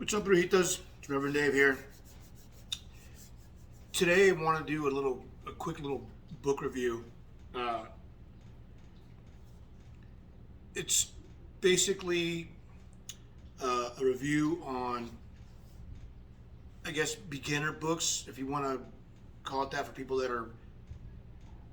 What's up, Brujitas? It's Reverend Dave here. Today I want to do a quick little book review. It's basically a review on, I guess, beginner books, if you want to call it that, for people that are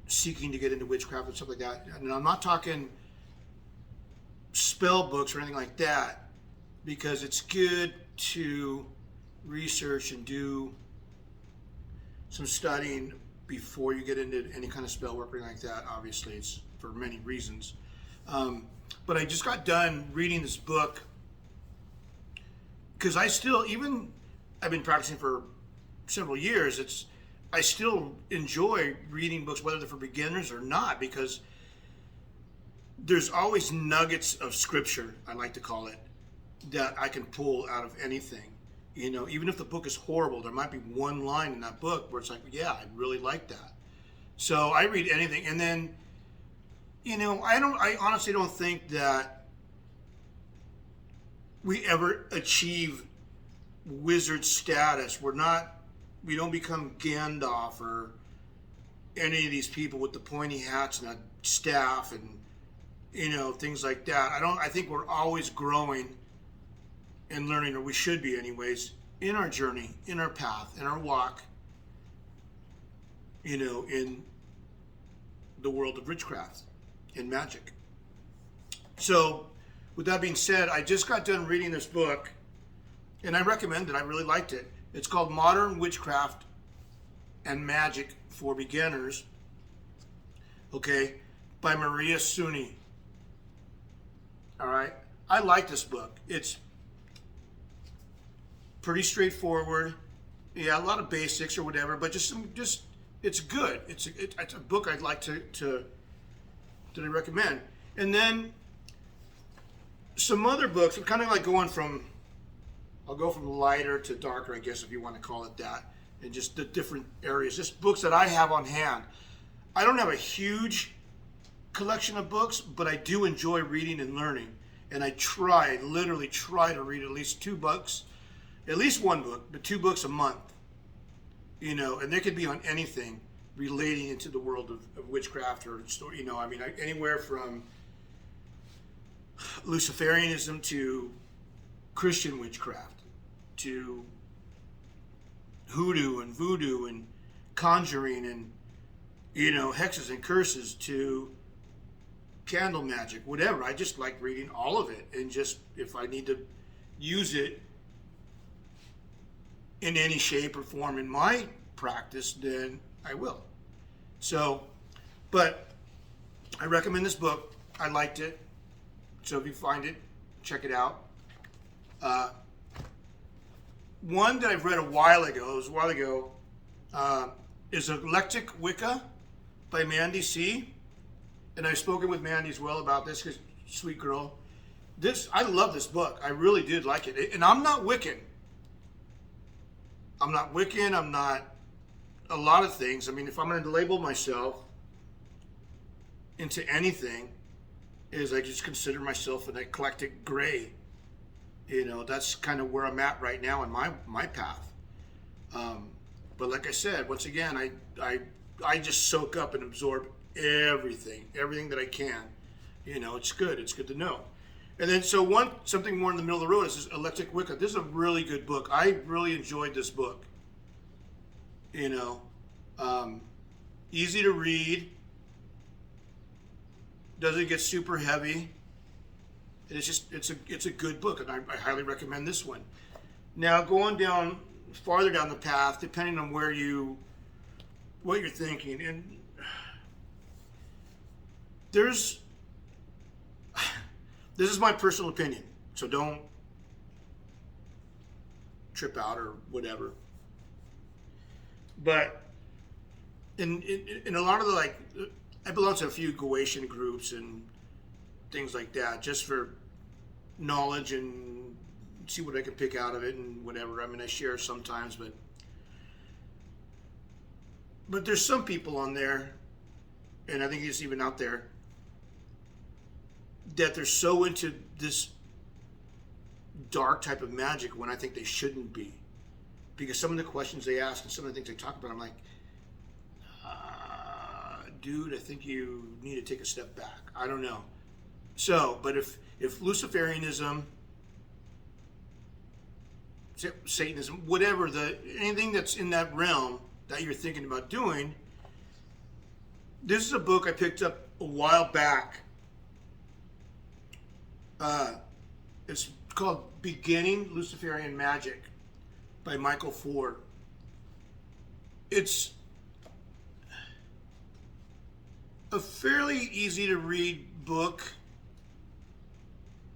seeking to get into witchcraft and stuff like that. And I'm not talking spell books or anything like that, because it's good to research and do some studying before you get into any kind of spell work or anything like that. Obviously, it's for many reasons. But I just got done reading this book because I've been practicing for several years. I still enjoy reading books, whether they're for beginners or not, because there's always nuggets of scripture, I like to call it, that I can pull out of anything. You know, even if the book is horrible, there might be one line in that book where it's like, yeah, I really like that. So I read anything. And then, I honestly don't think that we ever achieve wizard status. We don't become Gandalf or any of these people with the pointy hats and a staff and, things like that. I think we're always growing and learning, or we should be anyways, in our journey, in our path, in our walk, in the world of witchcraft and magic. So, with that being said, I just got done reading this book, and I recommend it. I really liked it. It's called Modern Witchcraft and Magic for Beginners, by Maria Suni. All right? I like this book. It's pretty straightforward. Yeah, a lot of basics or whatever, but it's good. It's a book I'd like to recommend. And then some other books. I'm kind of like I'll go from lighter to darker, I guess, if you want to call it that, and just the different areas. Just books that I have on hand. I don't have a huge collection of books, but I do enjoy reading and learning. And I literally try to read at least one book, but 2 books a month. And they could be on anything relating into the world of witchcraft or story. Anywhere from Luciferianism to Christian witchcraft to hoodoo and voodoo and conjuring and hexes and curses to candle magic, whatever. I just like reading all of it, and just if I need to use it in any shape or form in my practice, then I will. So, but I recommend this book. I liked it. So if you find it, check it out. One that I've read a while ago, is Eclectic Wicca by Mandy C. And I've spoken with Mandy as well about this, because sweet girl. I love this book. I really did like it. And I'm not Wiccan. I'm not a lot of things. I mean, if I'm going to label myself into anything, is I just consider myself an eclectic gray. That's kind of where I'm at right now in my path. But like I said, once again, I just soak up and absorb everything that I can. It's good. It's good to know. And then something more in the middle of the road is this Eclectic Wicca. This is a really good book. I really enjoyed this book. Easy to read. Doesn't get super heavy. It's a good book, and I highly recommend this one. Now, going farther down the path, depending on what you're thinking, and this is my personal opinion, so don't trip out or whatever. But in a lot of I belong to a few Goetian groups and things like that, just for knowledge and see what I can pick out of it and whatever. I mean, I share sometimes, but there's some people on there, and I think it's even out there, that they're so into this dark type of magic when I think they shouldn't be. Because some of the questions they ask and some of the things they talk about, I'm like, dude, I think you need to take a step back. I don't know. So, but if Luciferianism, Satanism, whatever, anything that's in that realm that you're thinking about doing, this is a book I picked up a while back. It's called Beginning Luciferian Magic by Michael Ford. It's a fairly easy to read book,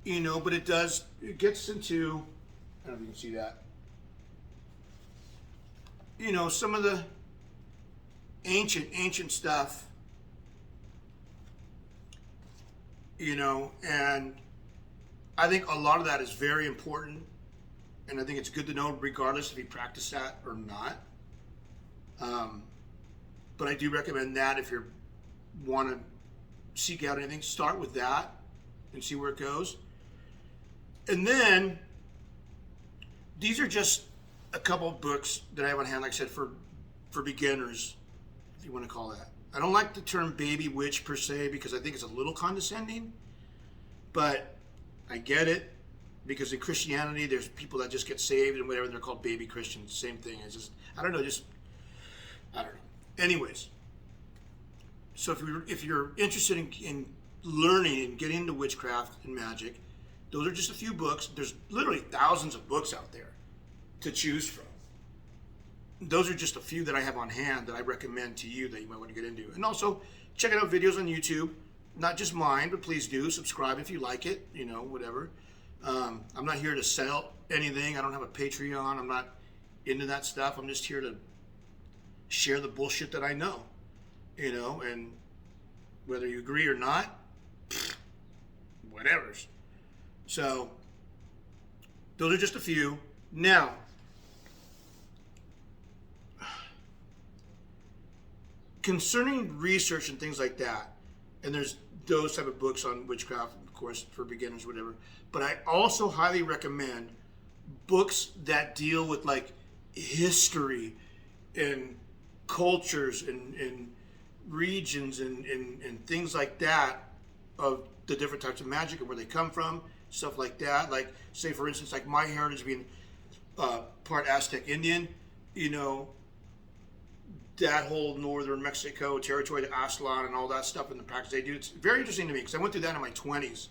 but it gets into, I don't know if you can see that, some of the ancient stuff, and I think a lot of that is very important, and I think it's good to know regardless if you practice that or not. But I do recommend that if you want to seek out anything, start with that and see where it goes. And then these are just a couple of books that I have on hand, like I said, for beginners, if you want to call that. I don't like the term baby witch per se because I think it's a little condescending, but I get it because in Christianity there's people that just get saved and whatever, they're called baby Christians. Same thing. It's just, I don't know. Anyways, so if you're interested in learning and getting into witchcraft and magic, those are just a few books. There's literally thousands of books out there to choose from. Those are just a few that I have on hand that I recommend to you that you might want to get into. And also, checking out videos on YouTube, not just mine, but please do subscribe if you like it, whatever. I'm not here to sell anything. I don't have a Patreon. I'm not into that stuff. I'm just here to share the bullshit that I know, and whether you agree or not, whatever. So, those are just a few. Now, concerning research and things like that, and there's those type of books on witchcraft, of course, for beginners, whatever, but I also highly recommend books that deal with like history and cultures and regions and things like that of the different types of magic and where they come from, stuff like that. Like, say for instance, like my heritage being part Aztec Indian, that whole northern Mexico territory, the Aztlan and all that stuff and the practice they do, it's very interesting to me because I went through that in my 20s,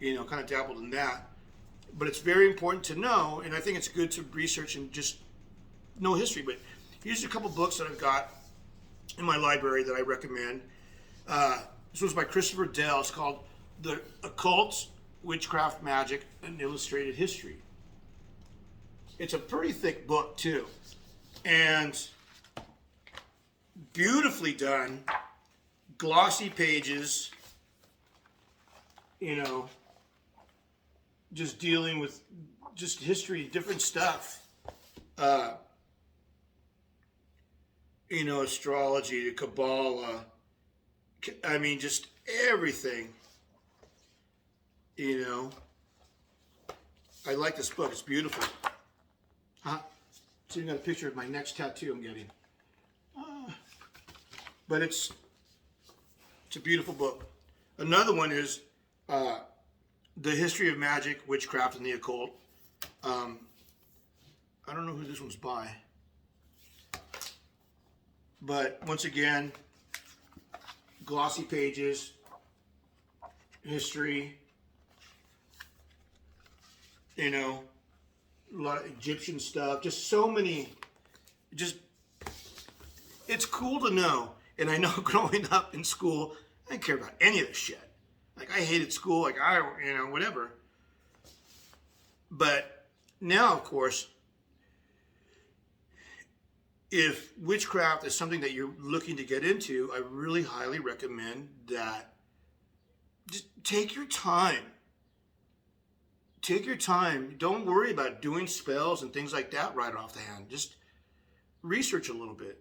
kind of dabbled in that. But it's very important to know, and I think it's good to research and just know history. But here's a couple books that I've got in my library that I recommend. This was by Christopher Dell. It's called The Occult, Witchcraft, Magic, and Illustrated History. It's a pretty thick book, too. And beautifully done, glossy pages, just dealing with just history, different stuff. Astrology, Kabbalah, I mean, just everything, I like this book. It's beautiful. So you got a picture of my next tattoo I'm getting. But it's a beautiful book. Another one is The History of Magic, Witchcraft, and the Occult. I don't know who this one's by. But once again, glossy pages, history, a lot of Egyptian stuff, just so many, it's cool to know. And I know growing up in school, I didn't care about any of this shit. Like, I hated school, whatever. But now, of course, if witchcraft is something that you're looking to get into, I really highly recommend that just take your time. Take your time. Don't worry about doing spells and things like that right off the hand. Just research a little bit.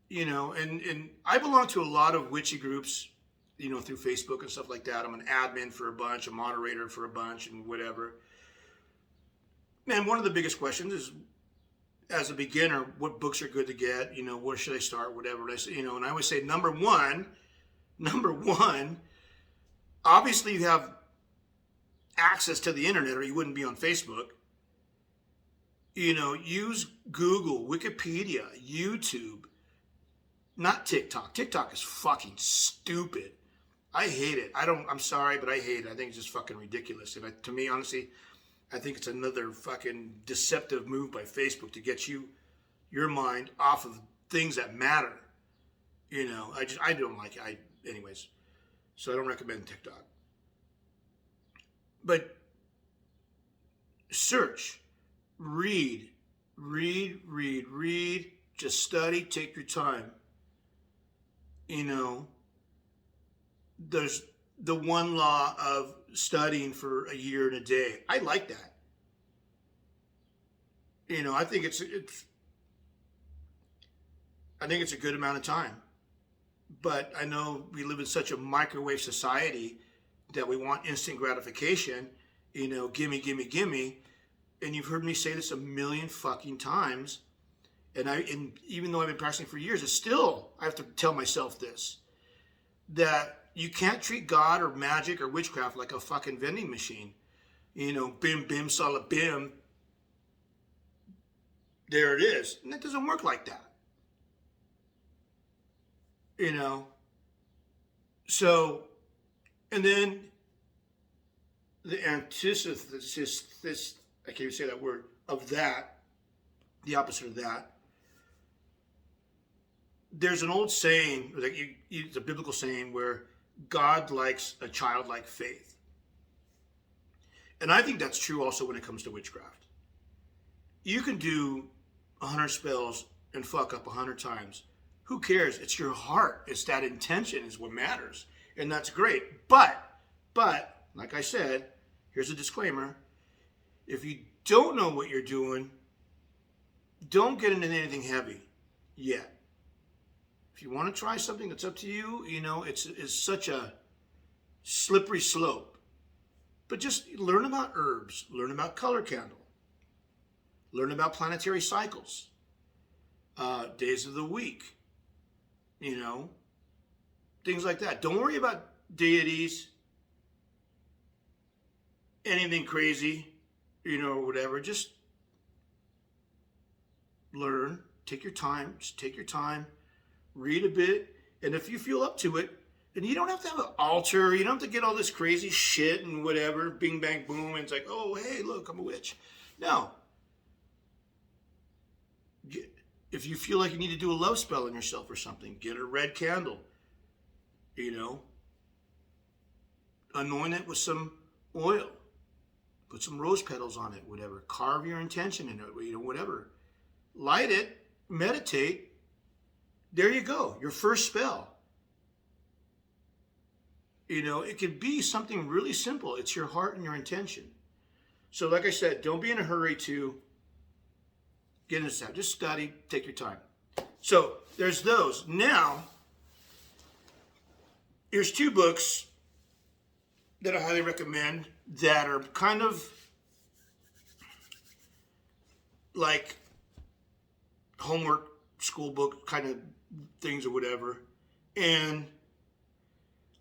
And I belong to a lot of witchy groups, through Facebook and stuff like that. I'm an admin for a bunch, a moderator for a bunch, and whatever. And one of the biggest questions is, as a beginner, what books are good to get? Where should I start? Whatever. And I say, and I always say number one, obviously you have access to the internet, or you wouldn't be on Facebook. Use Google, Wikipedia, YouTube, not TikTok. TikTok is fucking stupid. I hate it. I'm sorry, but I hate it. I think it's just fucking ridiculous. To me, honestly, I think it's another fucking deceptive move by Facebook to get your mind off of things that matter. I don't like it. Anyways, so I don't recommend TikTok. But search, read, just study, take your time. There's the one law of studying for a year and a day. I like that. I think it's a good amount of time. But I know we live in such a microwave society that we want instant gratification, gimme. And you've heard me say this a million fucking times. And even though I've been practicing for years, I have to tell myself this, that you can't treat God or magic or witchcraft like a fucking vending machine. Bim, bim, sala, bim. There it is. And that doesn't work like that. So, and then the antithesis, I can't even say that word, of that, the opposite of that. There's an old saying, it's a biblical saying, where God likes a childlike faith. And I think that's true also when it comes to witchcraft. You can do 100 spells and fuck up 100 times. Who cares? It's your heart. It's that intention is what matters. And that's great. But, like I said, here's a disclaimer. If you don't know what you're doing, don't get into anything heavy yet. If you want to try something, that's up to you. It's such a slippery slope. But just learn about herbs. Learn about color candle. Learn about planetary cycles. Days of the week. Things like that. Don't worry about deities. Anything crazy, or whatever. Just learn. Take your time. Just take your time. Read a bit. And if you feel up to it, and you don't have to have an altar. You don't have to get all this crazy shit and whatever. Bing, bang, boom. And it's like, oh, hey, look, I'm a witch. No. If you feel like you need to do a love spell on yourself or something, get a red candle. Anoint it with some oil. Put some rose petals on it, whatever. Carve your intention in it, whatever. Light it, meditate. There you go, your first spell. It could be something really simple. It's your heart and your intention. So like I said, don't be in a hurry to get into that. Just study, take your time. So there's those. Now, here's two books that I highly recommend that are kind of like homework, school book kind of things or whatever. And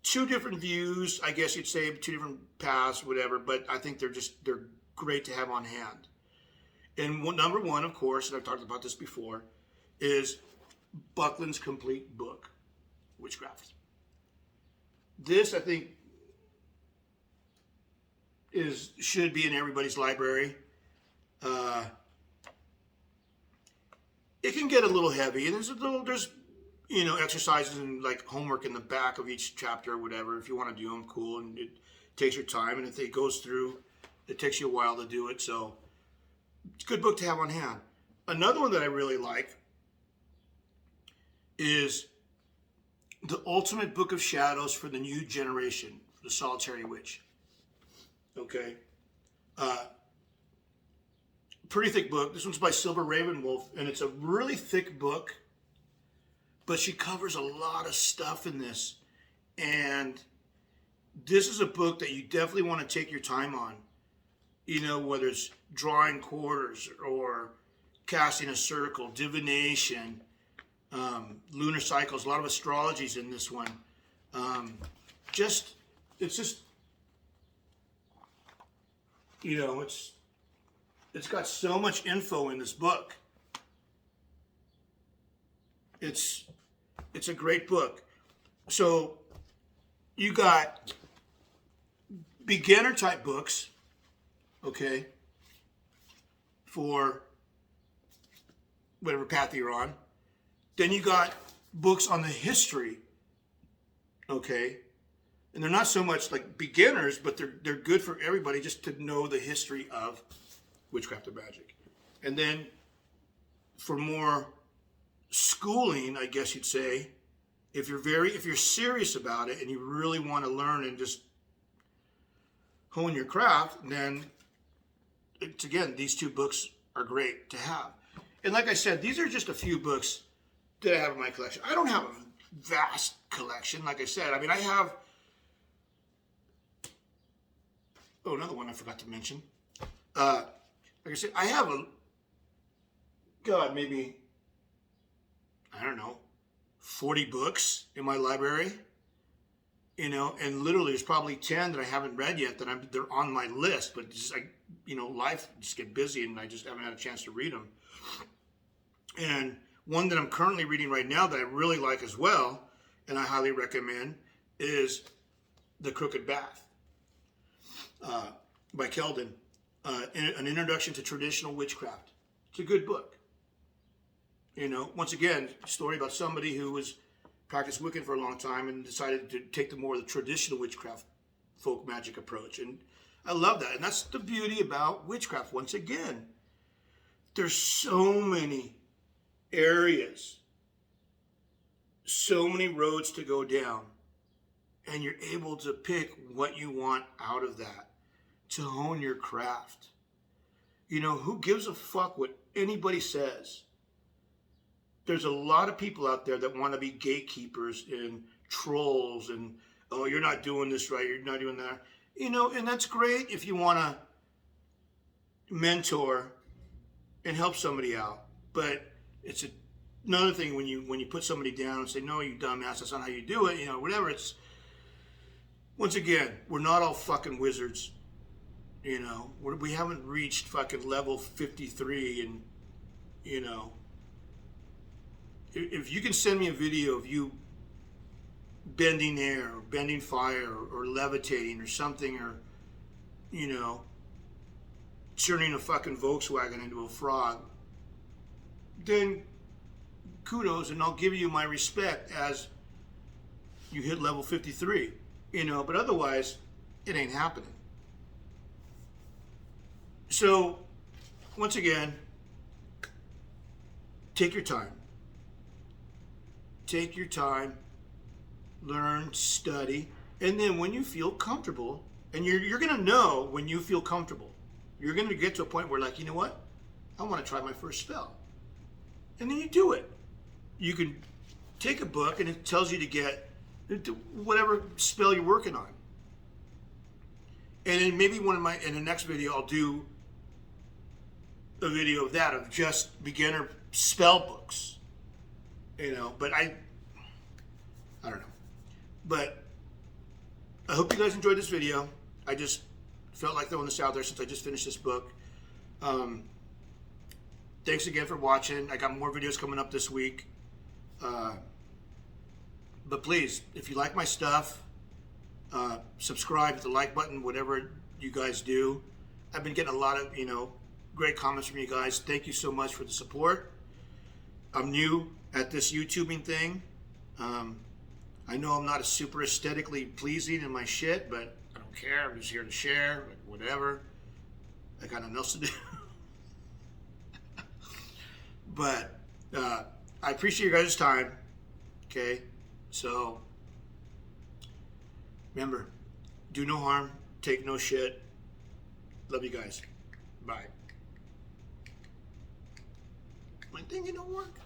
two different views, I guess you'd say, two different paths, whatever, but I think they're great to have on hand. And number one, of course, and I've talked about this before, is Buckland's complete book, Witchcraft. This, I think, should be in everybody's library. It can get a little heavy, and there's exercises and like homework in the back of each chapter or whatever. If you want to do them, cool, and it takes your time. And if it goes through, it takes you a while to do it. So it's a good book to have on hand. Another one that I really like is The Ultimate Book of Shadows for the New Generation, The Solitary Witch. Okay. Pretty thick book. This one's by Silver Ravenwolf, and it's a really thick book, but she covers a lot of stuff in this. And this is a book that you definitely want to take your time on. You know, whether it's drawing quarters or casting a circle, divination, lunar cycles, a lot of astrology's in this one. It's just, you know, it's got so much info in this book. It's a great book. So you got beginner type books, okay, for whatever path you're on. Then you got books on the history, okay, and they're not so much like beginners, but they're good for everybody just to know the history of witchcraft and magic. And then for more schooling, I guess you'd say, if you're serious about it and you really want to learn and just hone your craft, then it's, again, these two books are great to have. And like I said, these are just a few books that I have in my collection. I don't have a vast collection, like I said. I mean, I have, another one I forgot to mention. Like I said, I have maybe, I don't know, 40 books in my library, you know, and literally there's probably 10 that I haven't read yet that they're on my list, but just like, you know, life just get busy and I just haven't had a chance to read them. And one that I'm currently reading right now that I really like as well, and I highly recommend, is The Crooked Bath by Keldon, an introduction to traditional witchcraft. It's a good book. You know, once again, a story about somebody who was practiced Wiccan for a long time and decided to take the more of the traditional witchcraft folk magic approach. And I love that. And that's the beauty about witchcraft. Once again, there's so many areas, so many roads to go down, and you're able to pick what you want out of that to hone your craft. You know, who gives a fuck what anybody says? There's a lot of people out there that want to be gatekeepers and trolls and, oh, you're not doing this right, you're not doing that. You know, and that's great if you want to mentor and help somebody out. But it's another thing when you put somebody down and say, no, you dumbass, that's not how you do it, you know, whatever. It's, once again, we're not all fucking wizards. You know, we haven't reached fucking level 53 and, you know, if you can send me a video of you bending air or bending fire or levitating or something, or, you know, turning a fucking Volkswagen into a frog, then kudos, and I'll give you my respect as you hit level 53, you know, but otherwise it ain't happening. So, once again, take your time. Take your time, learn, study, and then when you feel comfortable, and you're going to know when you feel comfortable, you're going to get to a point where, like, you know what? I want to try my first spell. And then you do it. You can take a book and it tells you to get whatever spell you're working on. And then maybe in the next video, I'll do a video of that, of just beginner spell books. You know, but I don't know. But I hope you guys enjoyed this video. I just felt like throwing this out there since I just finished this book. Thanks again for watching. I got more videos coming up this week. But please, if you like my stuff, subscribe, hit the like button, whatever you guys do. I've been getting a lot of, you know, great comments from you guys. Thank you so much for the support. I'm new at this YouTubing thing. I know I'm not super aesthetically pleasing in my shit, but I don't care. I'm just here to share, like, whatever. I got nothing else to do. But I appreciate your guys' time. Okay, so remember, do no harm, take no shit. Love you guys. Bye. My thing don't work.